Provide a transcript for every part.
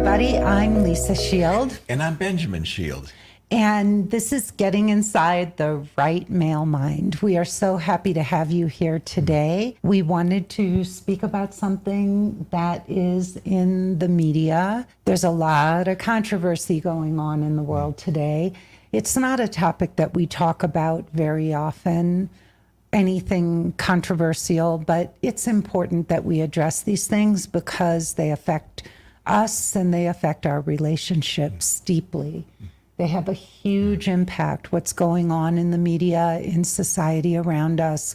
everybody. I'm Lisa Shield. And I'm Benjamin Shield. And this is Getting Inside the Right Male Mind. We are so happy to have you here today. We wanted to speak about something that is in the media. There's a lot of controversy going on in the world today. It's not a topic that we talk about very often, anything controversial, but it's important that we address these things because they affect us and they affect our relationships deeply. They have a huge impact, what's going on in the media, in society around us,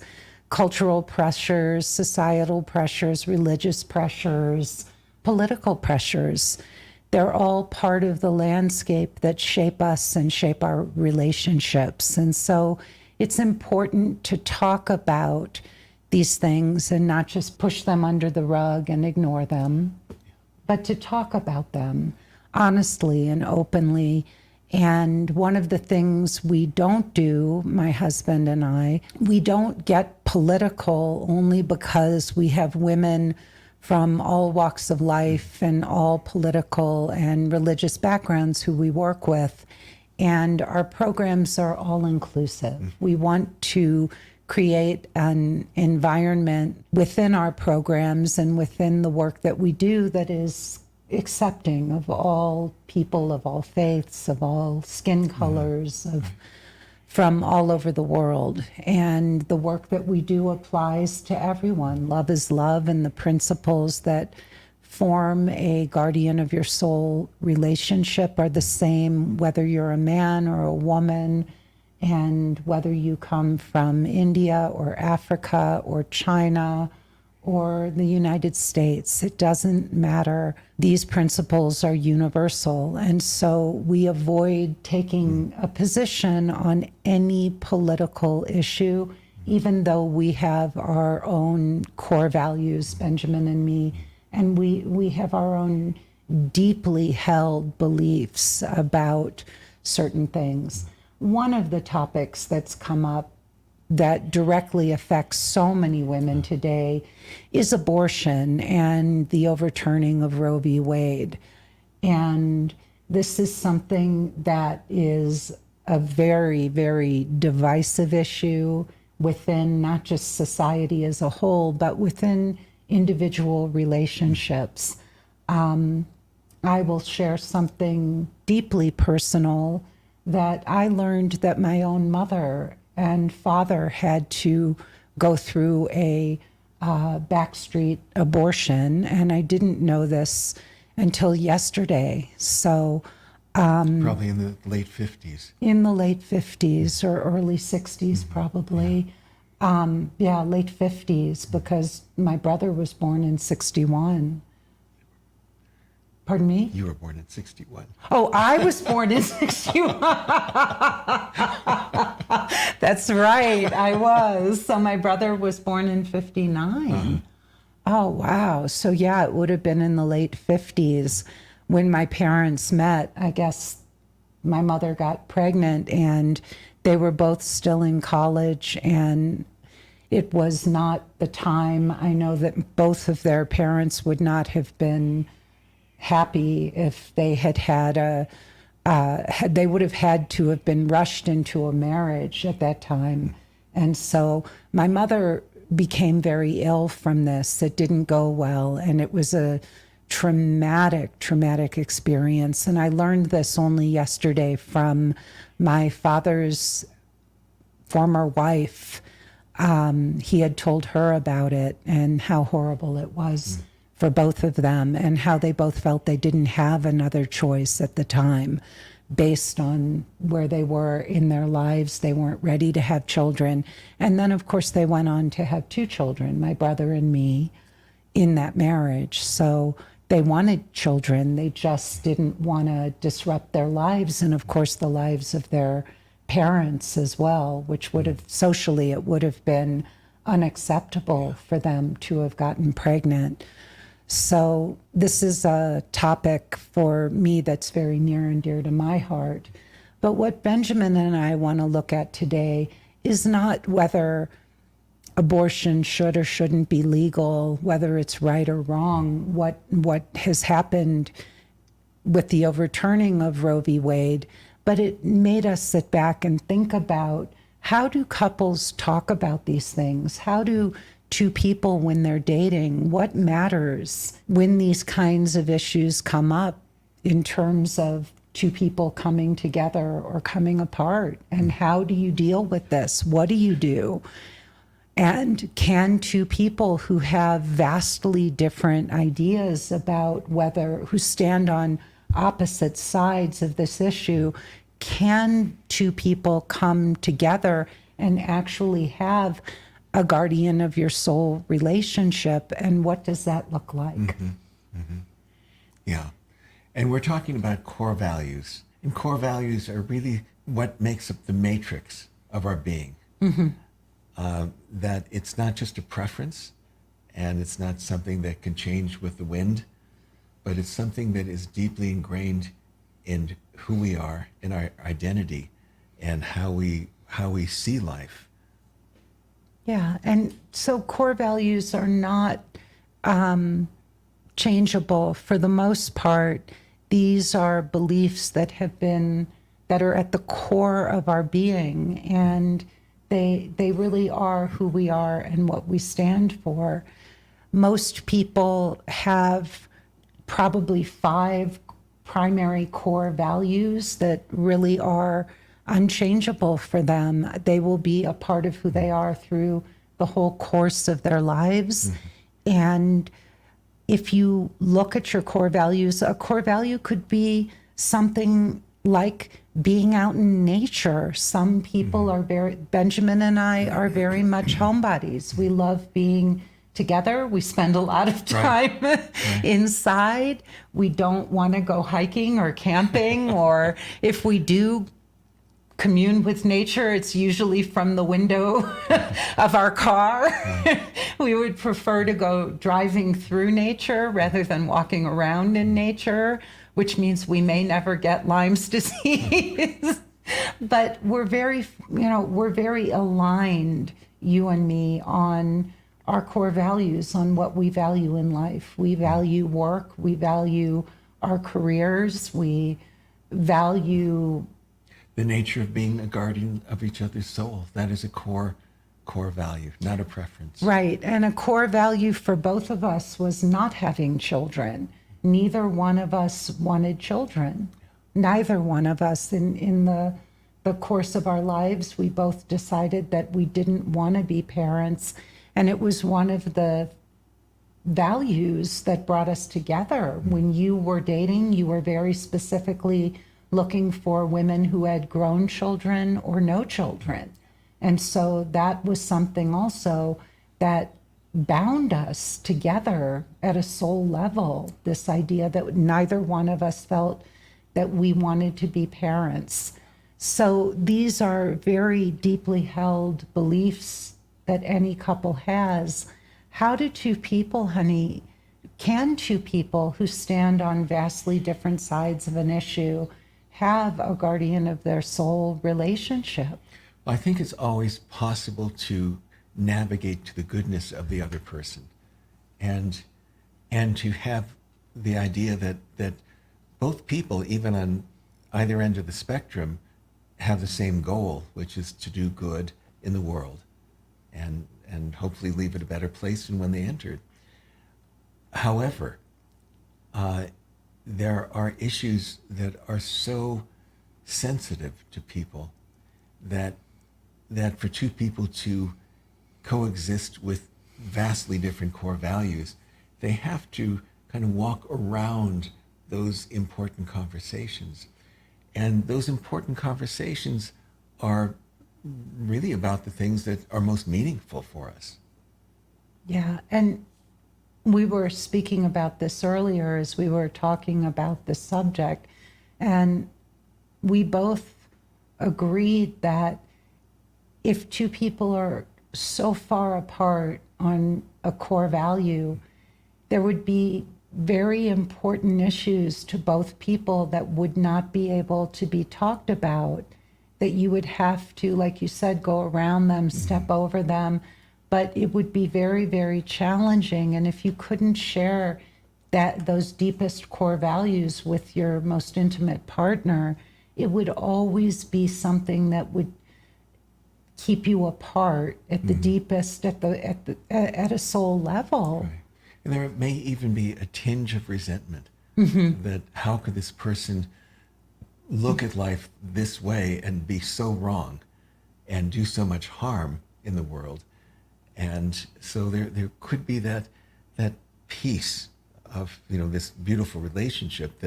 cultural pressures, societal pressures, religious pressures, political pressures. They're all part of the landscape that shape us and shape our relationships. And so it's important to talk about these things and not just push them under the rug and ignore them, but to talk about them honestly and openly. And one of the things we don't do, my husband and I, we don't get political only because we have women from all walks of life and all political and religious backgrounds who we work with. And our programs are all inclusive. We want to create an environment within our programs and within the work that we do that is accepting of all people, of all faiths, of all skin colors, from all over the world. And the work that we do applies to everyone. Love is love, and the principles that form a guardian of your soul relationship are the same whether you're a man or a woman, and whether you come from India or Africa or China or the United States. It doesn't matter. These principles are universal. And so we avoid taking a position on any political issue, even though we have our own core values, Benjamin and me, and we have our own deeply held beliefs about certain things. One of the topics that's come up that directly affects so many women today is abortion and the overturning of Roe v. Wade. And this is something that is a very, very divisive issue within not just society as a whole, but within individual relationships. I will share something deeply personal that I learned that my own mother and father had to go through a backstreet abortion, and I didn't know this until yesterday. So probably in the late 50s. In the late 50s or early 60s, probably. Yeah, late 50s, because my brother was born in 61. Pardon me? You were born in 61. Oh, I was born in 61. That's right, I was. So my brother was born in 59. Oh, wow. So yeah, it would have been in the late 50s when my parents met. I guess my mother got pregnant and they were both still in college, and it was not the time. I know that both of their parents would not have been happy if they had they would have had to have been rushed into a marriage at that time. And so my mother became very ill from this. It didn't go well, and it was a traumatic experience. And I learned this only yesterday from my father's former wife. He had told her about it and how horrible it was for both of them, and how they both felt they didn't have another choice at the time based on where they were in their lives. They weren't ready to have children. And then, of course, they went on to have two children, my brother and me, in that marriage. So they wanted children. They just didn't want to disrupt their lives, and of course the lives of their parents as well, which would have, socially, it would have been unacceptable for them to have gotten pregnant. So this is a topic for me that's very near and dear to my heart. But what Benjamin and I want to look at today is not whether abortion should or shouldn't be legal, whether it's right or wrong. What has happened with the overturning of Roe v. Wade, but it made us sit back and think about, how do couples talk about these things? How do two people, when they're dating, what matters when these kinds of issues come up in terms of two people coming together or coming apart? And how do you deal with this? What do you do? And can two people who have vastly different ideas about who stand on opposite sides of this issue, can two people come together and actually have a guardian of your soul relationship? And what does that look like? Yeah. And we're talking about core values. And core values are really what makes up the matrix of our being. That it's not just a preference, and it's not something that can change with the wind, but it's something that is deeply ingrained in who we are, in our identity, and how we see life. Yeah, and so core values are not changeable for the most part. These are beliefs that are at the core of our being, and they really are who we are and what we stand for. Most people have probably 5 primary core values that really are unchangeable for them. They will be a part of who they are through the whole course of their lives. And if you look at your core values, a core value could be something like being out in nature. Some people are Benjamin and I are very much homebodies. We love being together. We spend a lot of time inside. We don't want to go hiking or camping, or if we do commune with nature, it's usually from the window of our car. We would prefer to go driving through nature rather than walking around in nature, which means we may never get Lyme's disease. But we're very aligned, you and me, on our core values, on what we value in life. We value work, we value our careers, we value The nature of being a guardian of each other's soul. That is a core value, not a preference. Right. And a core value for both of us was not having children. Neither one of us wanted children. Neither one of us. In the course of our lives, we both decided that we didn't want to be parents. And it was one of the values that brought us together. When you were dating, you were very specifically looking for women who had grown children or no children. And so that was something also that bound us together at a soul level, this idea that neither one of us felt that we wanted to be parents. So these are very deeply held beliefs that any couple has. How do two people, honey, can two people who stand on vastly different sides of an issue have a guardian of their soul relationship? Well, I think it's always possible to navigate to the goodness of the other person, and to have the idea that both people, even on either end of the spectrum, have the same goal, which is to do good in the world and hopefully leave it a better place than when they entered. However, there are issues that are so sensitive to people that for two people to coexist with vastly different core values, they have to kind of walk around those important conversations. And those important conversations are really about the things that are most meaningful for us. Yeah, and we were speaking about this earlier as we were talking about the subject, and we both agreed that if two people are so far apart on a core value, there would be very important issues to both people that would not be able to be talked about, that you would have to, like you said, go around them, step over them, but it would be very, very challenging. And if you couldn't share that those deepest core values with your most intimate partner, it would always be something that would keep you apart at the deepest, at a soul level. Right. And there may even be a tinge of resentment that how could this person look at life this way and be so wrong and do so much harm in the world. And so there could be that piece of, you know, this beautiful relationship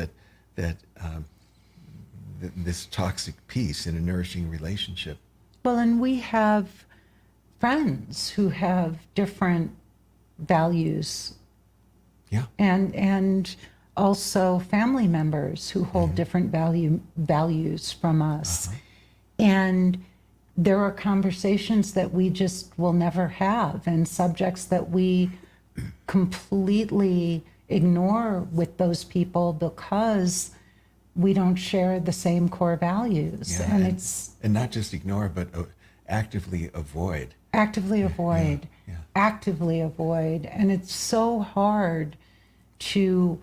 this toxic piece in a nourishing relationship. Well, and we have friends who have different values. Yeah. And also family members who hold different values from us. And there are conversations that we just will never have, and subjects that we completely ignore with those people because we don't share the same core values. Yeah, And and, it's and not just ignore, but actively avoid. actively avoid, yeah. actively avoid. And it's so hard to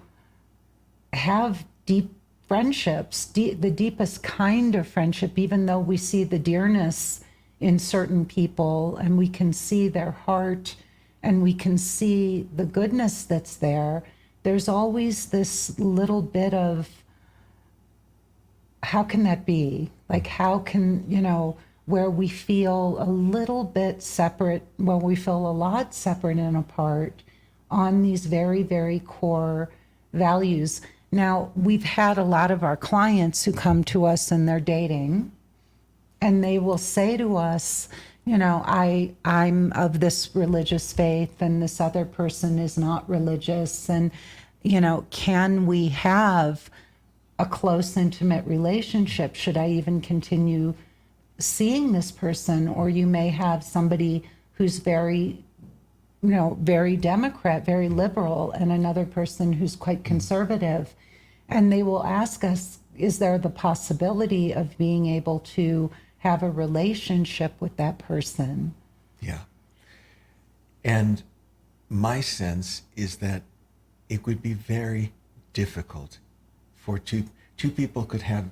have deep friendships, the deepest kind of friendship, even though we see the dearness in certain people and we can see their heart and we can see the goodness that's there. There's always this little bit of, how can that be? Like, how can, you know, where we feel a little bit separate, well, we feel a lot separate and apart on these very, very core values. Now, we've had a lot of our clients who come to us and they're dating, and they will say to us, you know, I'm of this religious faith and this other person is not religious. And, you know, can we have a close, intimate relationship? Should I even continue seeing this person? Or you may have somebody who's very, you know, very Democrat, very liberal, and another person who's quite conservative. And they will ask us, is there the possibility of being able to have a relationship with that person? Yeah. And my sense is that it would be very difficult for two people could have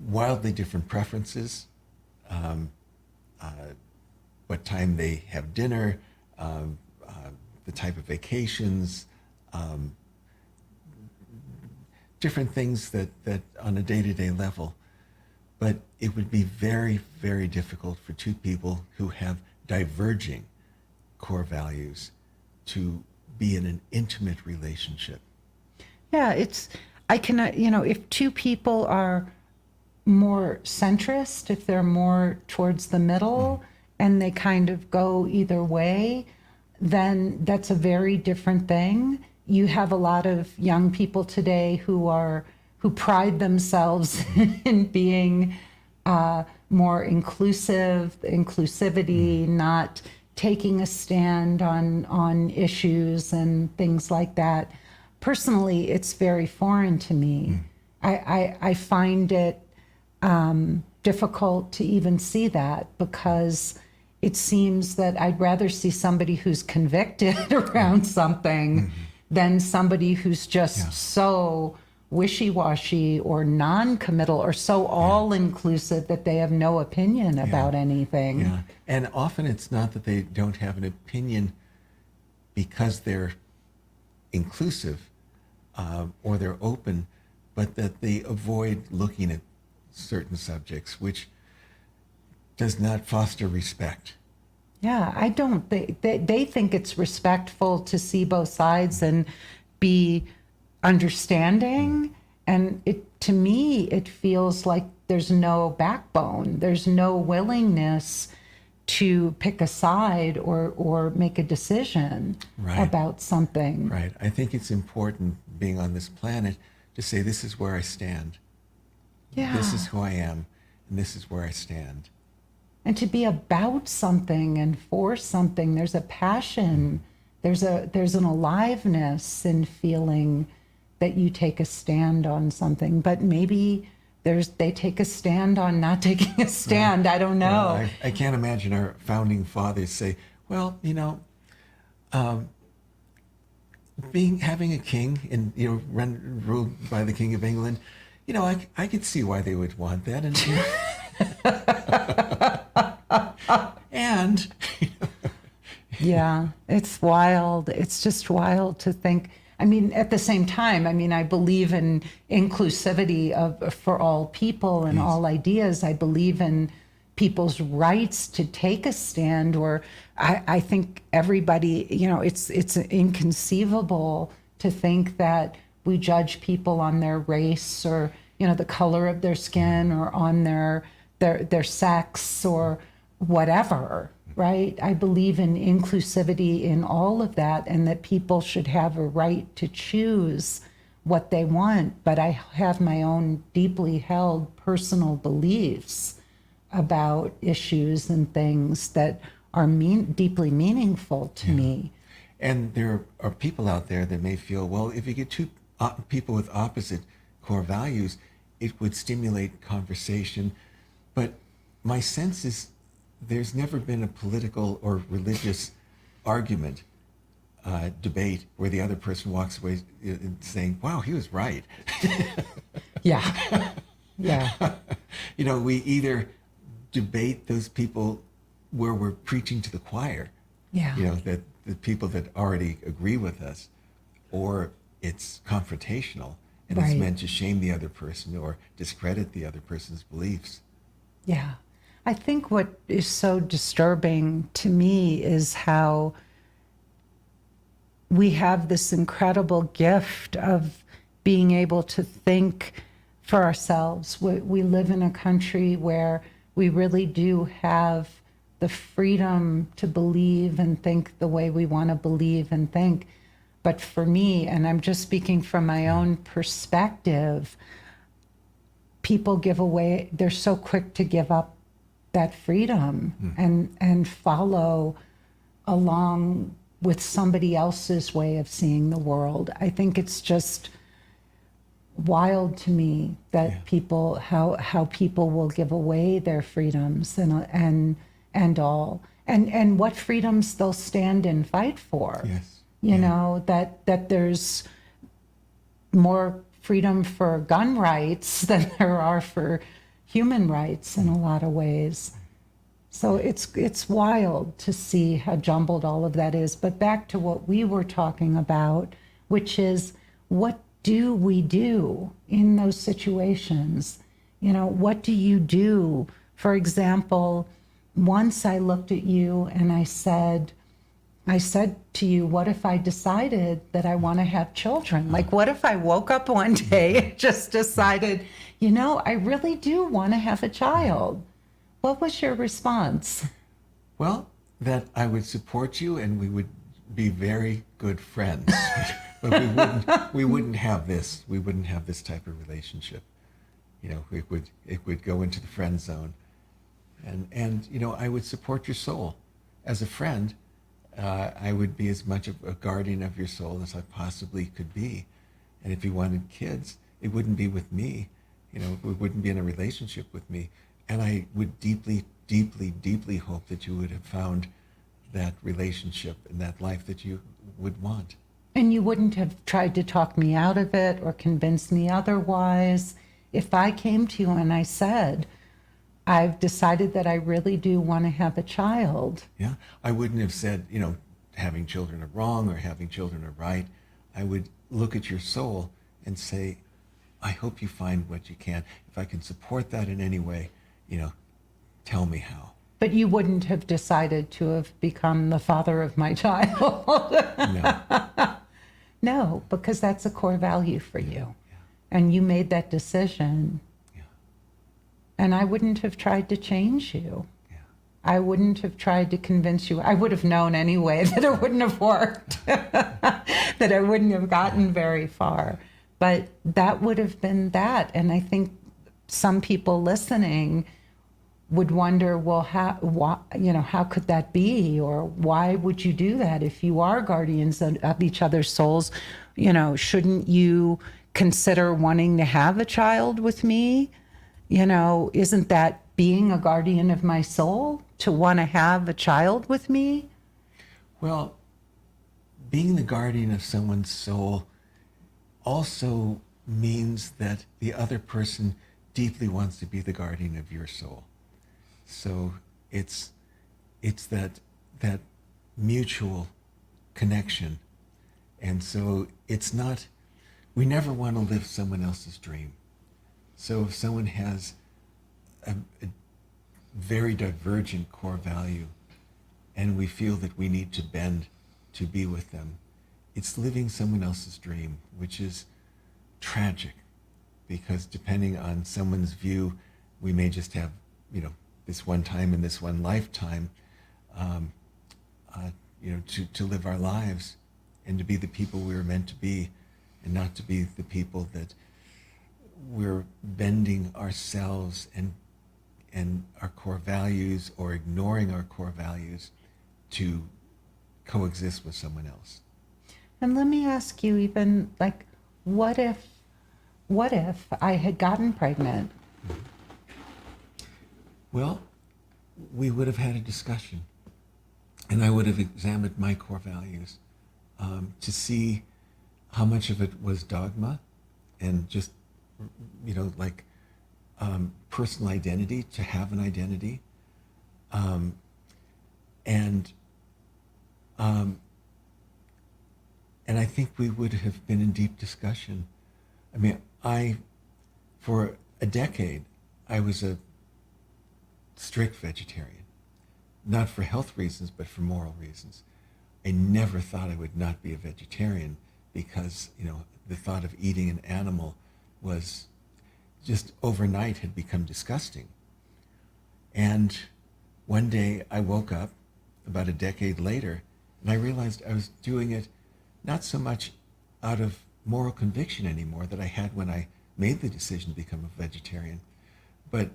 wildly different preferences, what time they have dinner, the type of vacations, different things that on a day-to-day level. But it would be very, very difficult for two people who have diverging core values to be in an intimate relationship. Yeah, I can, you know, if two people are more centrist, if they're more towards the middle and they kind of go either way, then that's a very different thing. You have a lot of young people today who pride themselves in being more inclusivity, not taking a stand on issues and things like that. Personally, it's very foreign to me. I find it difficult to even see that, because it seems that I'd rather see somebody who's convicted around something than somebody who's just so wishy-washy or non-committal or so all-inclusive that they have no opinion about anything. Yeah, and often it's not that they don't have an opinion because they're inclusive or they're open, but that they avoid looking at certain subjects, which does not foster respect. Yeah, I don't. They think it's respectful to see both sides and be understanding. And to me, it feels like there's no backbone. There's no willingness to pick a side or make a decision about something. Right. I think it's important, being on this planet, to say, this is where I stand. Yeah. This is who I am, and this is where I stand. And to be about something and for something. There's a passion. There's an aliveness in feeling that you take a stand on something. But maybe they take a stand on not taking a stand. I don't know. Well, I can't imagine our founding fathers say, well, you know, having a king and ruled by the King of England, I could see why they would want that, and Yeah, it's wild. It's just wild to think. I mean, at the same time, I mean, I believe in inclusivity for all people and Yes. all ideas. I believe in people's rights to take a stand, or I think everybody, it's inconceivable to think that we judge people on their race or, the color of their skin or on their sex or whatever, right? I believe in inclusivity in all of that, and that people should have a right to choose what they want. But I have my own deeply held personal beliefs about issues and things that are deeply meaningful to me. And there are people out there that may feel, well, if you get two people with opposite core values, it would stimulate conversation. But my sense is there's never been a political or religious argument, debate, where the other person walks away saying, wow, he was right. Yeah. Yeah. We either debate those people where we're preaching to the choir, Yeah. that the people that already agree with us, or it's confrontational and it's Right. meant to shame the other person or discredit the other person's beliefs. Yeah. I think what is so disturbing to me is how we have this incredible gift of being able to think for ourselves. We live in a country where we really do have the freedom to believe and think the way we want to believe and think. But for me, and I'm just speaking from my own perspective, people give away, they're so quick to give up that freedom and follow along with somebody else's way of seeing the world. I think it's just wild to me that people, how people will give away their freedoms and all, and what freedoms they'll stand and fight for. Yes. That there's more freedom for gun rights than there are for human rights in a lot of ways. So it's wild to see how jumbled all of that is. But back to what we were talking about, which is, what do we do in those situations? What do you do? For example, once I looked at you and I said to you, what if I decided that I want to have children? Like, what if I woke up one day and just decided, I really do want to have a child? What was your response? Well, that I would support you and we would be very good friends. But we wouldn't have this. We wouldn't have this type of relationship. It would go into the friend zone. And I would support your soul. As a friend, I would be as much of a guardian of your soul as I possibly could be. And if you wanted kids, it wouldn't be with me. We wouldn't be in a relationship with me. And I would deeply, deeply, deeply hope that you would have found that relationship and that life that you would want. And you wouldn't have tried to talk me out of it or convince me otherwise. If I came to you and I said, I've decided that I really do want to have a child. Yeah, I wouldn't have said, having children are wrong or having children are right. I would look at your soul and say, I hope you find what you can. If I can support that in any way, tell me how. But you wouldn't have decided to have become the father of my child. No. No, because that's a core value for you. Yeah. And you made that decision. Yeah. And I wouldn't have tried to change you. Yeah. I wouldn't have tried to convince you. I would have known anyway that it wouldn't have worked, that I wouldn't have gotten very far. But that would have been that. And I think some people listening would wonder, well, how could that be? Or why would you do that? If you are guardians of each other's souls, shouldn't you consider wanting to have a child with me? Isn't that being a guardian of my soul, to want to have a child with me? Well, being the guardian of someone's soul also means that the other person deeply wants to be the guardian of your soul. So it's that mutual connection. And so it's not, we never want to live someone else's dream. So if someone has a very divergent core value and we feel that we need to bend to be with them, it's living someone else's dream, which is tragic, because depending on someone's view, we may just have, this one time in this one lifetime, to live our lives and to be the people we were meant to be, and not to be the people that we're bending ourselves and our core values, or ignoring our core values to coexist with someone else. And let me ask you, even like, what if I had gotten pregnant? Well, we would have had a discussion, and I would have examined my core values to see how much of it was dogma and just, personal identity, to have an identity, and I think we would have been in deep discussion. I mean, for a decade, I was a strict vegetarian, not for health reasons, but for moral reasons. I never thought I would not be a vegetarian because, the thought of eating an animal was just overnight had become disgusting. And one day I woke up about a decade later and I realized I was doing it not so much out of moral conviction anymore that I had when I made the decision to become a vegetarian, but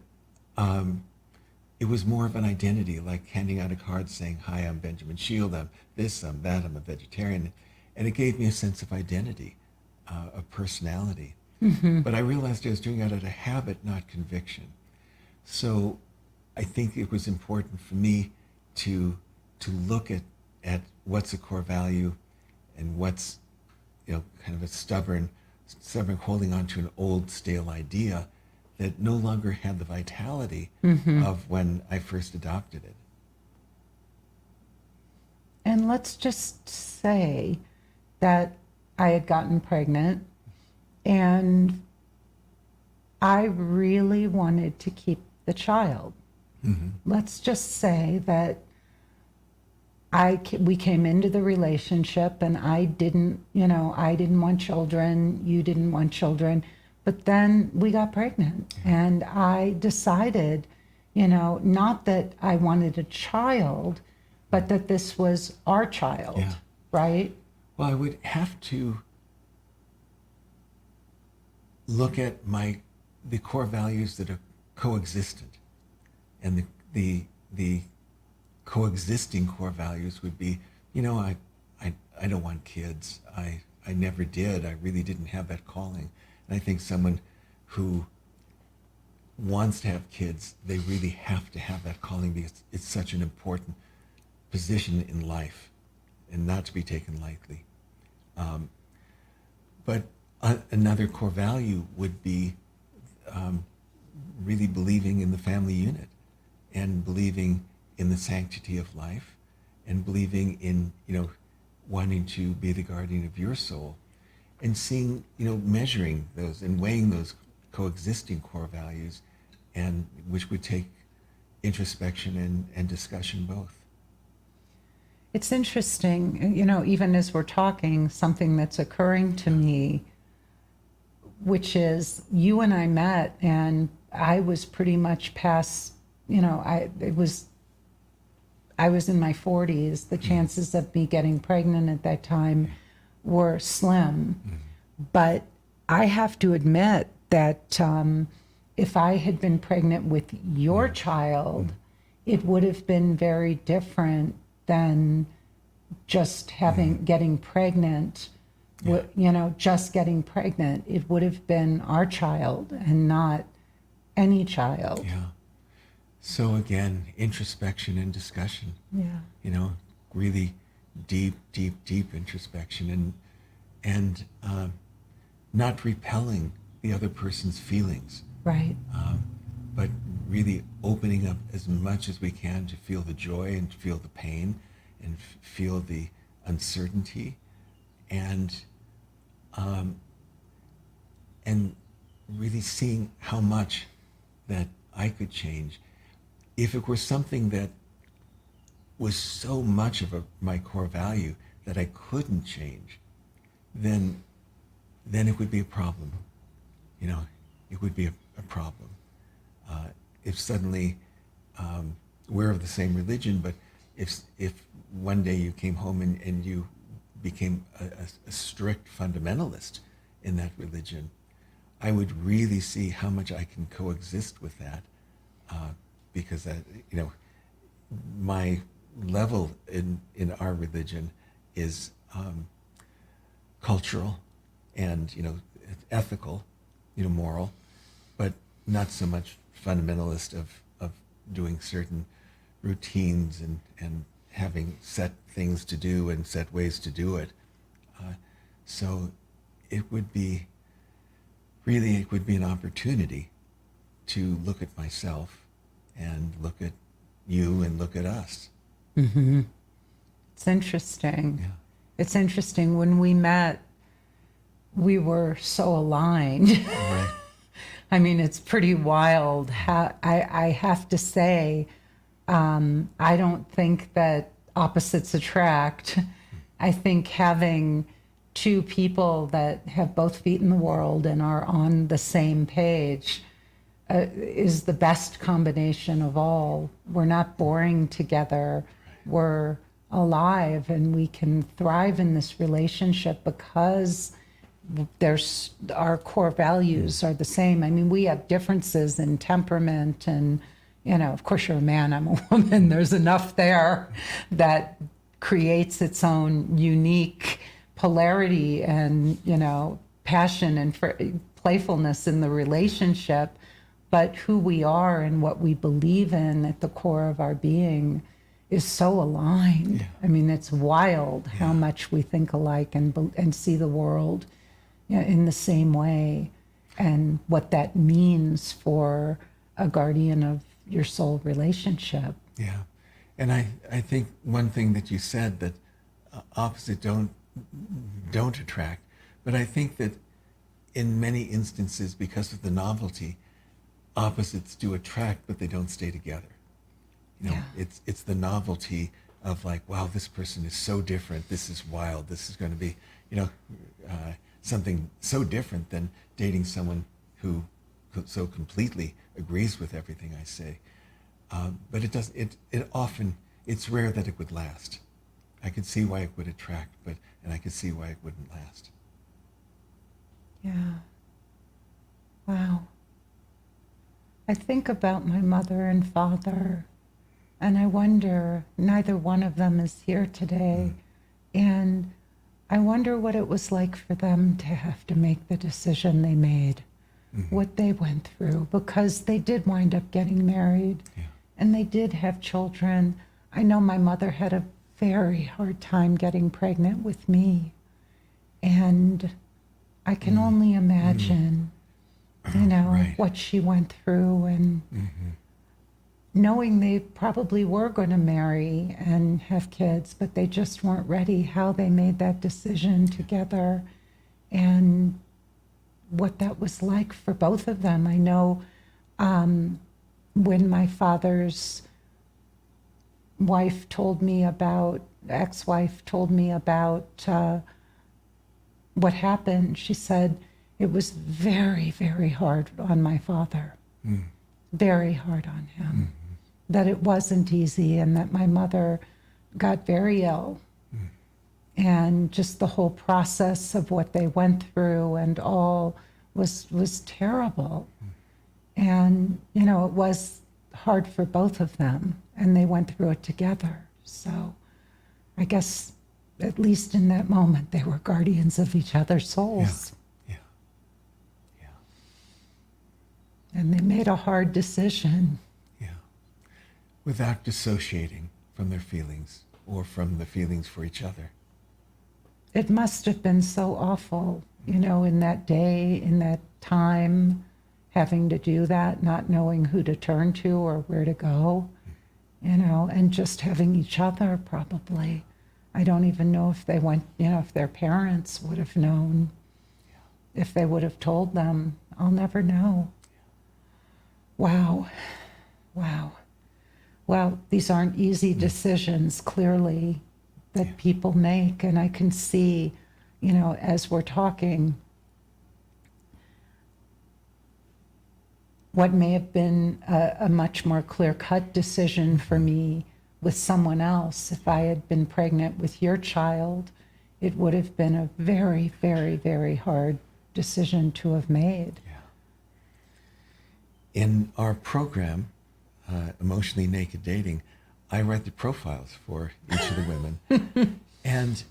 it was more of an identity, like handing out a card saying, "Hi, I'm Benjamin Shield, I'm this, I'm that, I'm a vegetarian." And it gave me a sense of identity, of personality. Mm-hmm. But I realized I was doing it out of habit, not conviction. So I think it was important for me to look at what's a core value and what's, kind of a stubborn holding on to an old stale idea that no longer had the vitality of when I first adopted it. And let's just say that I had gotten pregnant and I really wanted to keep the child. Mm-hmm. Let's just say that we came into the relationship and I didn't want children, you didn't want children, but then we got pregnant and I decided, not that I wanted a child, but that this was our child, yeah. Right? Well, I would have to look at the core values that are coexistent, and the coexisting core values would be, I don't want kids. I never did. I really didn't have that calling. And I think someone who wants to have kids, they really have to have that calling because it's such an important position in life and not to be taken lightly. But another core value would be really believing in the family unit and believing in the sanctity of life and believing in, wanting to be the guardian of your soul and seeing, measuring those and weighing those coexisting core values, and which would take introspection and discussion both. It's interesting, even as we're talking, something that's occurring to me, which is you and I met and I was pretty much past, I was in my 40s. The chances of me getting pregnant at that time were slim. Mm-hmm. But I have to admit that if I had been pregnant with your child, it would have been very different than just getting pregnant. Yeah. Just getting pregnant. It would have been our child and not any child. Yeah. So again, introspection and discussion. Yeah. Really deep, deep, deep introspection, and not repelling the other person's feelings, Right. but really opening up as much as we can to feel the joy and feel the pain and feel the uncertainty, and um, and really seeing how much that I could change. If it were something that was so much of my core value that I couldn't change, then it would be a problem. You know, it would be a problem. If suddenly we're of the same religion, but if one day you came home and you became a strict fundamentalist in that religion, I would really see how much I can coexist with that, because you know, my level in our religion is cultural and, you know, ethical, you know, moral, but not so much fundamentalist of doing certain routines and having set things to do and set ways to do it. So it would be an opportunity to look at myself and look at you and look at us. Mm-hmm. It's interesting. Yeah. It's interesting. When we met, we were so aligned. Right. I mean, it's pretty wild. I have to say, I don't think that opposites attract. I think having two people that have both feet in the world and are on the same page is the best combination of all. We're not boring together. We're alive, and we can thrive in this relationship because there's our core values are the same. I mean, we have differences in temperament, and, you know, of course you're a man, I'm a woman. There's enough there that creates its own unique polarity and, you know, passion and playfulness in the relationship. But who we are and what we believe in at the core of our being is so aligned. Yeah. I mean, it's wild how Yeah. much we think alike and see the world, you know, in the same way, and what that means for a guardian of your soul relationship. Yeah. And I think one thing that you said, that opposite don't attract, but I think that in many instances, because of the novelty, opposites do attract, but they don't stay together. You know, Yeah. it's the novelty of, like, wow, this person is so different. This is wild. This is going to be, you know, something so different than dating someone who so completely agrees with everything I say. But it doesn't. It often, it's rare that it would last. I could see why it would attract, and I could see why it wouldn't last. Yeah. Wow. I think about my mother and father, and I wonder, neither one of them is here today, and I wonder what it was like for them to have to make the decision they made, what they went through, because they did wind up getting married, Yeah. and they did have children. I know my mother had a very hard time getting pregnant with me, and I can only imagine, you know, Right. what she went through, and knowing they probably were going to marry and have kids, but they just weren't ready, how they made that decision together, and what that was like for both of them. I know when my father's wife told me about, ex-wife told me about what happened, she said it was very, very hard on my father. Very hard on him. That it wasn't easy, and that my mother got very ill. And just the whole process of what they went through and all was terrible. And, you know, it was hard for both of them, and they went through it together. So I guess, at least in that moment, they were guardians of each other's souls. Yeah. Yeah. And they made a hard decision. Yeah. Without dissociating from their feelings. or from the feelings for each other. It must have been so awful, in that day, in that time, having to do that, not knowing who to turn to or where to go, and just having each other probably. I don't even know if they went, if their parents would have known, if they would have told them. I'll never know. Wow. Wow. Well, these aren't easy decisions, clearly, that people make. And I can see, as we're talking, what may have been a much more clear-cut decision for me with someone else. If I had been pregnant with your child, it would have been a very, very, very hard decision to have made. Yeah. In our program, Emotionally Naked Dating, I write the profiles for each of the women, and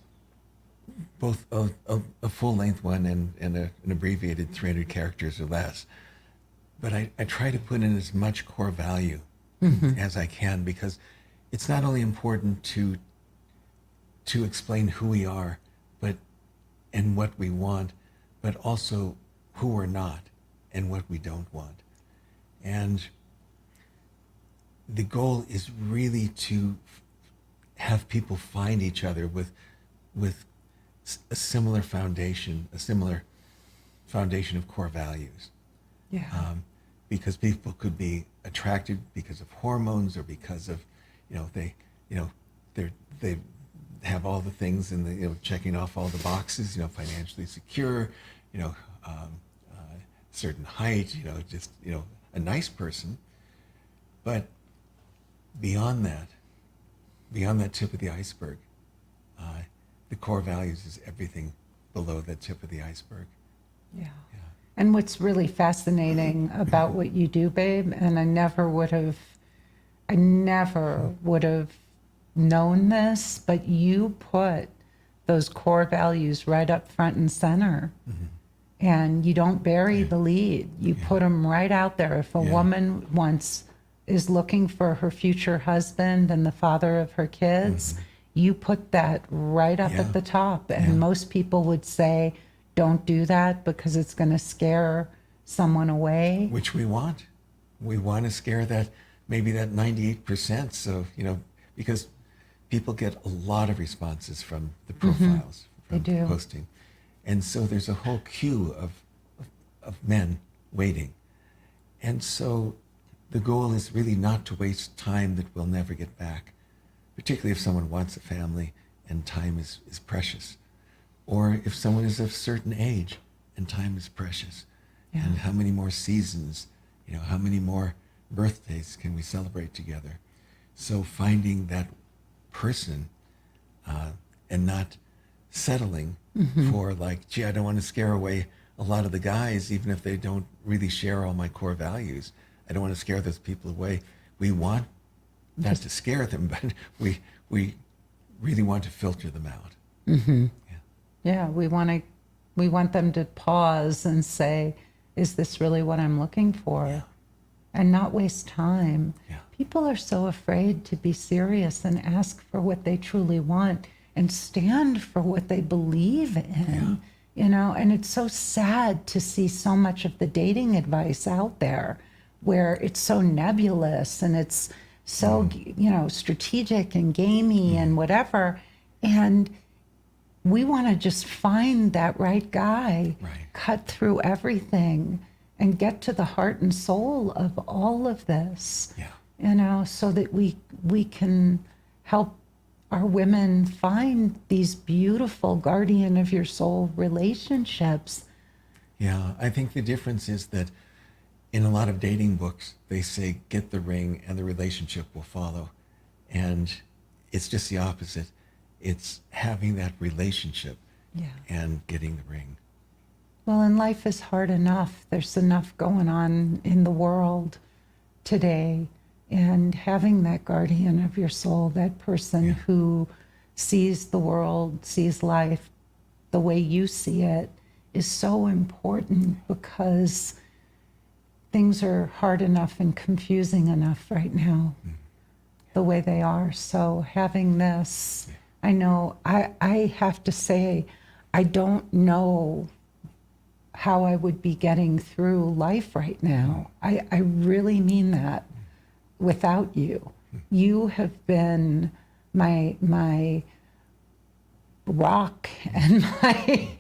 both a full-length one and an abbreviated 300 characters or less. But I try to put in as much core value as I can, because it's not only important to explain who we are, and what we want, but also who we're not and what we don't want. And the goal is really to have people find each other with a similar foundation of core values. Yeah. Because people could be attracted because of hormones, or because of, they have all the things in the, checking off all the boxes, financially secure, certain height, just, a nice person. But beyond that tip of the iceberg, the core values is everything below that tip of the iceberg. Yeah. And what's really fascinating about what you do, babe, and I never would have known this, but you put those core values right up front and center. Mm-hmm. And you don't bury the lead. You put them right out there. If a woman is looking for her future husband and the father of her kids, you put that right up at the top. And most people would say, don't do that because it's going to scare someone away. Which we want. We want to scare maybe that 98%. So, because people get a lot of responses from the profiles, from posting. And so there's a whole queue of men waiting. And so the goal is really not to waste time that we'll never get back, particularly if someone wants a family and time is precious. Or if someone is of a certain age and time is precious. Yeah. And how many more seasons, how many more birthdays can we celebrate together? So finding that person and not settling for I don't want to scare away a lot of the guys, even if they don't really share all my core values. I don't want to scare those people away. We want not to scare them, but we really want to filter them out. Mm-hmm. Yeah, we want them to pause and say, is this really what I'm looking for? Yeah. And not waste time. Yeah. People are so afraid to be serious and ask for what they truly want and stand for what they believe in, and it's so sad to see so much of the dating advice out there where it's so nebulous and it's so, strategic and gamey and whatever. And we want to just find that right guy, cut through everything and get to the heart and soul of all of this, so that we can help our women find these beautiful guardian of your soul relationships. Yeah, I think the difference is that in a lot of dating books, they say, get the ring and the relationship will follow. And it's just the opposite. It's having that relationship and getting the ring. Well, and life is hard enough. There's enough going on in the world today. And having that guardian of your soul, that person who sees the world, sees life the way you see it, is so important, because things are hard enough and confusing enough right now. the way they are. So having this, I know, I have to say, I don't know how I would be getting through life right now. I really mean that without you. You have been my rock and I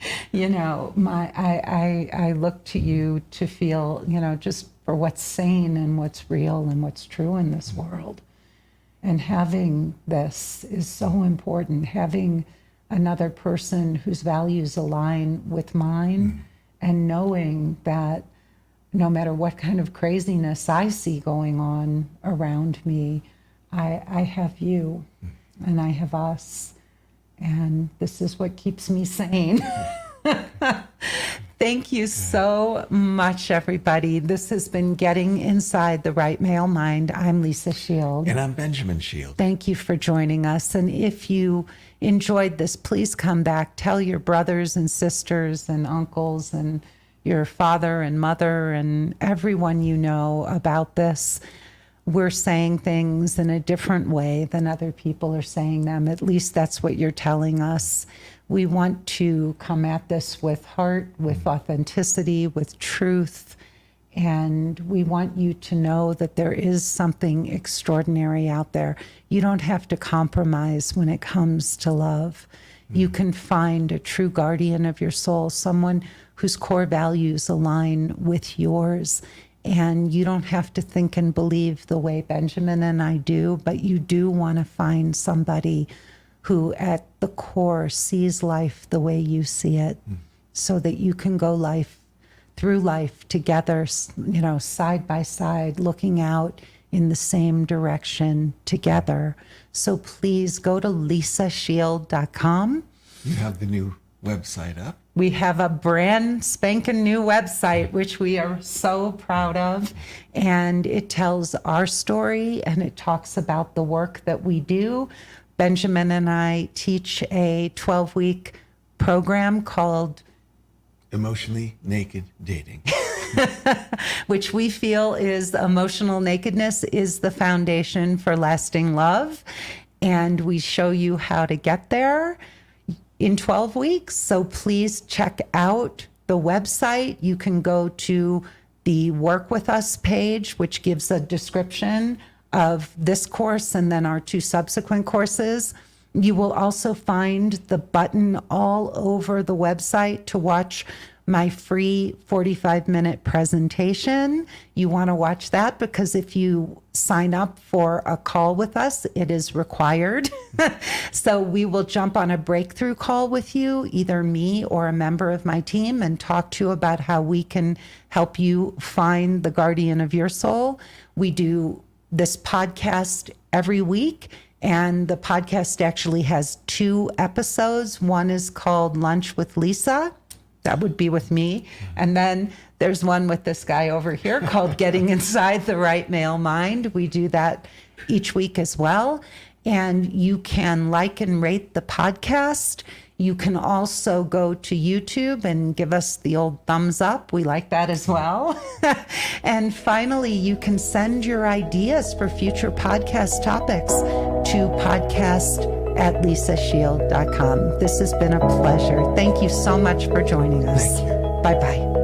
look to you to feel, just for what's sane and what's real and what's true in this world. And having this is so important. Having another person whose values align with mine, and knowing that no matter what kind of craziness I see going on around me, I have you and I have us. And this is what keeps me sane. Thank you so much, everybody. This has been Getting Inside the Right Male Mind. I'm Lisa Shield. And I'm Benjamin Shield. Thank you for joining us. And if you enjoyed this, please come back. Tell your brothers and sisters and uncles and your father and mother and everyone you know about this. We're saying things in a different way than other people are saying them. At least that's what you're telling us. We want to come at this with heart, with authenticity, with truth. And we want you to know that there is something extraordinary out there. You don't have to compromise when it comes to love. You can find a true guardian of your soul, someone whose core values align with yours. And you don't have to think and believe the way Benjamin and I do, but you do want to find somebody who at the core sees life the way you see it, so that you can go through life together, side by side, looking out in the same direction together. So please go to lisashield.com. You have the new website up. We have a brand spanking new website, which we are so proud of. And it tells our story and it talks about the work that we do. Benjamin and I teach a 12-week program called Emotionally Naked Dating. which we feel is emotional nakedness is the foundation for lasting love. And we show you how to get there in 12 weeks. So please check out the website. You can go to the Work With Us page, which gives a description of this course and then our 2 subsequent courses. You will also find the button all over the website to watch my free 45-minute presentation. You want to watch that because if you sign up for a call with us, it is required. So we will jump on a breakthrough call with you, either me or a member of my team, and talk to you about how we can help you find the guardian of your soul. We do this podcast every week, and the podcast actually has 2 episodes. One is called Lunch with Lisa. That would be with me. And then there's one with this guy over here called Getting Inside the Right Male Mind. We do that each week as well. And you can like and rate the podcast. You can also go to YouTube and give us the old thumbs up. We like that as well. And finally, you can send your ideas for future podcast topics to podcast@lisashield.com. This has been a pleasure. Thank you so much for joining us. Thank you. Bye-bye.